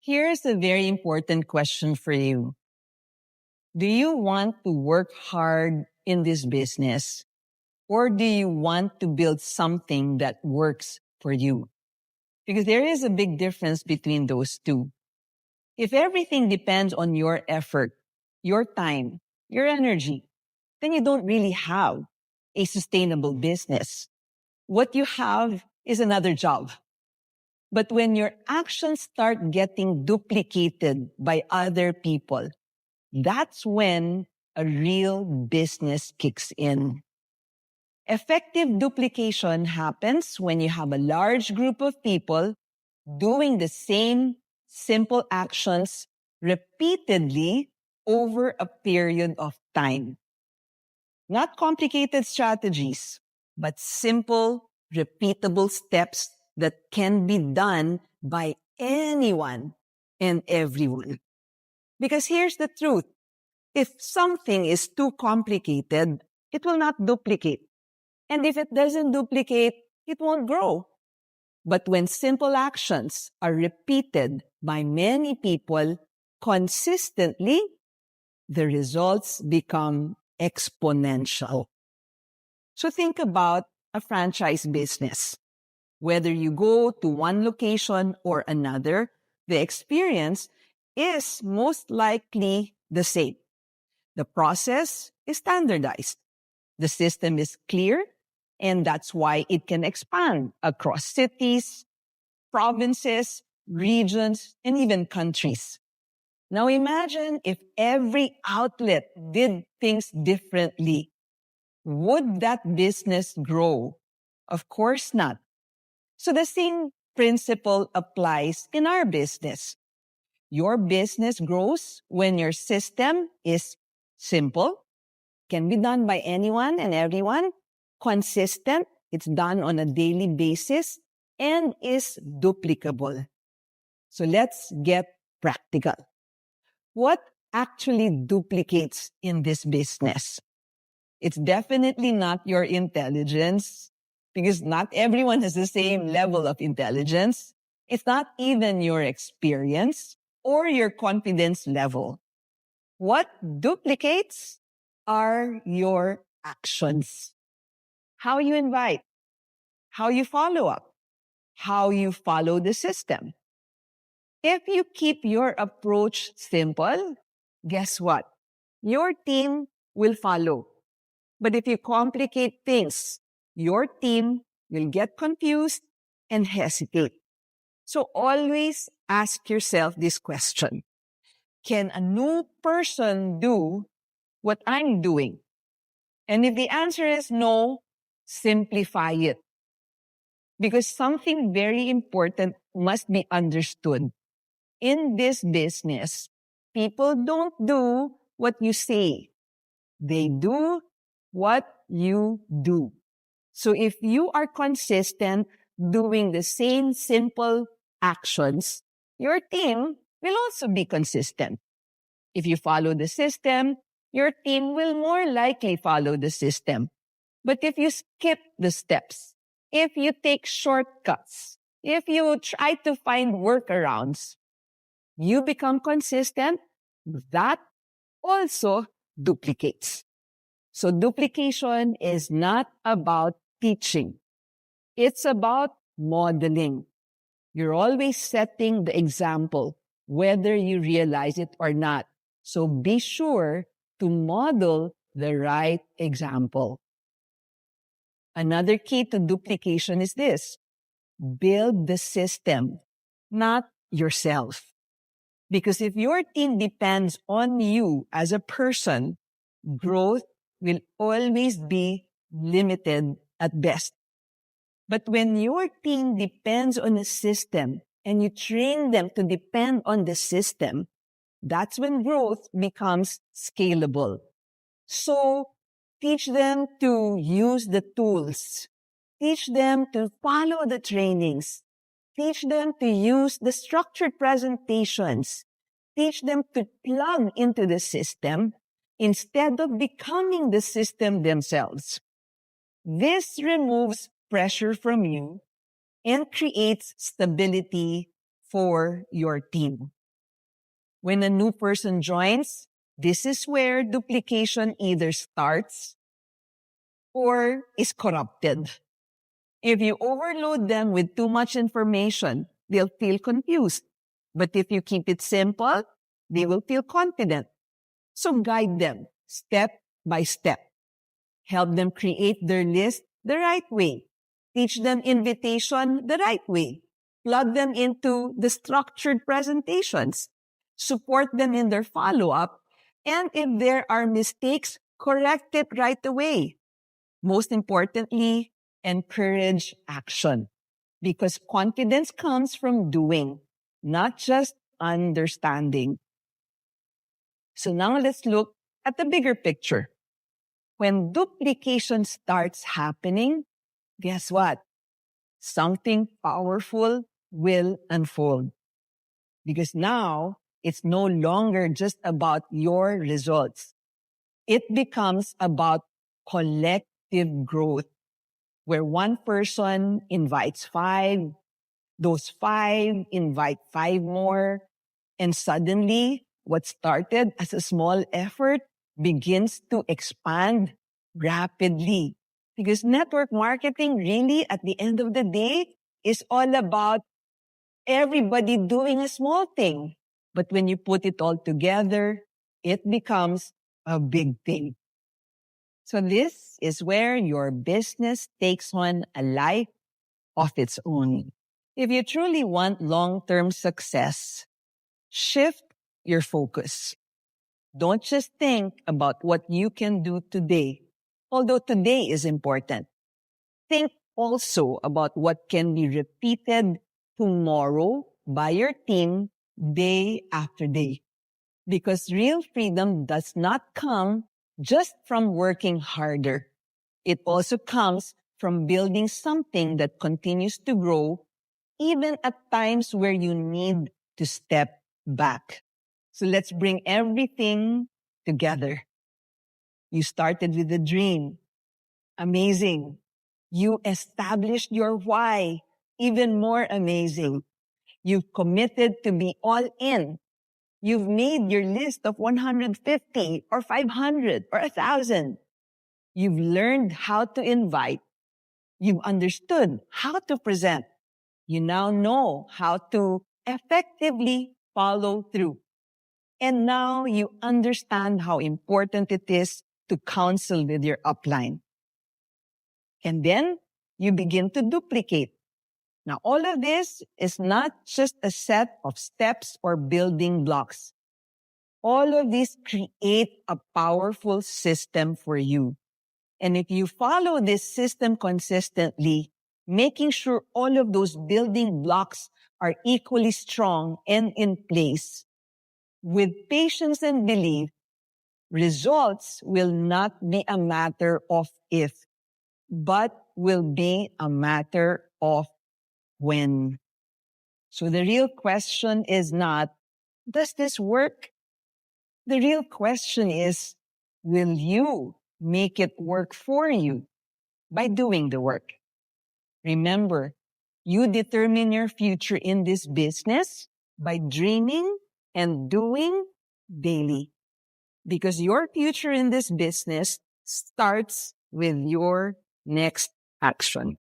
Here's a very important question for you. Do you want to work hard in this business, or do you want to build something that works for you? Because there is a big difference between those two. If everything depends on your effort, your time, your energy, then you don't really have a sustainable business. What you have is another job. But when your actions start getting duplicated by other people, that's when a real business kicks in. Effective duplication happens when you have a large group of people doing the same simple actions repeatedly over a period of time. Not complicated strategies, but simple, repeatable steps that can be done by anyone and everyone. Because here's the truth. If something is too complicated, it will not duplicate. And if it doesn't duplicate, it won't grow. But when simple actions are repeated by many people consistently, the results become exponential. So think about a franchise business. Whether you go to one location or another, the experience is most likely the same. The process is standardized. The system is clear, and that's why it can expand across cities, provinces, regions, and even countries. Now imagine if every outlet did things differently. Would that business grow? Of course not. So the same principle applies in our business. Your business grows when your system is simple, can be done by anyone and everyone, consistent, it's done on a daily basis, and is duplicable. So let's get practical. What actually duplicates in this business? It's definitely not your intelligence, because not everyone has the same level of intelligence. It's not even your experience or your confidence level. What duplicates are your actions. How you invite, how you follow up, how you follow the system. If you keep your approach simple, guess what? Your team will follow. But if you complicate things, your team will get confused and hesitate. So always ask yourself this question. Can a new person do what I'm doing? And if the answer is no, simplify it. Because something very important must be understood. In this business, people don't do what you say. They do what you do. So if you are consistent doing the same simple actions, your team will also be consistent. If you follow the system, your team will more likely follow the system. But if you skip the steps, if you take shortcuts, if you try to find workarounds, you become consistent, that also duplicates. So duplication is not about teaching. It's about modeling. You're always setting the example, whether you realize it or not. So be sure to model the right example. Another key to duplication is this: build the system, not yourself. Because if your team depends on you as a person, growth will always be limited at best. But when your team depends on a system and you train them to depend on the system, that's when growth becomes scalable. So teach them to use the tools. Teach them to follow the trainings. Teach them to use the structured presentations. Teach them to plug into the system instead of becoming the system themselves. This removes pressure from you and creates stability for your team. When a new person joins, this is where duplication either starts or is corrupted. If you overload them with too much information, they'll feel confused. But if you keep it simple, they will feel confident. So guide them step by step. Help them create their list the right way. Teach them invitation the right way. Plug them into the structured presentations. Support them in their follow-up. And if there are mistakes, correct it right away. Most importantly, encourage action. Because confidence comes from doing, not just understanding. So now let's look at the bigger picture. When duplication starts happening, guess what? Something powerful will unfold. Because now it's no longer just about your results. It becomes about collective growth, where one person invites 5, those 5 invite 5 more, and suddenly what started as a small effort begins to expand rapidly. Because network marketing really, at the end of the day, is all about everybody doing a small thing. But when you put it all together, it becomes a big thing. So this is where your business takes on a life of its own. If you truly want long-term success, shift your focus. Don't just think about what you can do today, although today is important. Think also about what can be repeated tomorrow by your team day after day. Because real freedom does not come just from working harder. It also comes from building something that continues to grow even at times where you need to step back. So let's bring everything together. You started with a dream. Amazing. You established your why. Even more amazing. You've committed to be all in. You've made your list of 150 or 500 or 1,000. You've learned how to invite. You've understood how to present. You now know how to effectively follow through. And now you understand how important it is to counsel with your upline. And then you begin to duplicate. Now, all of this is not just a set of steps or building blocks. All of these create a powerful system for you. And if you follow this system consistently, making sure all of those building blocks are equally strong and in place, with patience and belief, results will not be a matter of if, but will be a matter of when. So the real question is not, does this work? The real question is, will you make it work for you by doing the work? Remember, you determine your future in this business by dreaming and doing daily. Because your future in this business starts with your next action.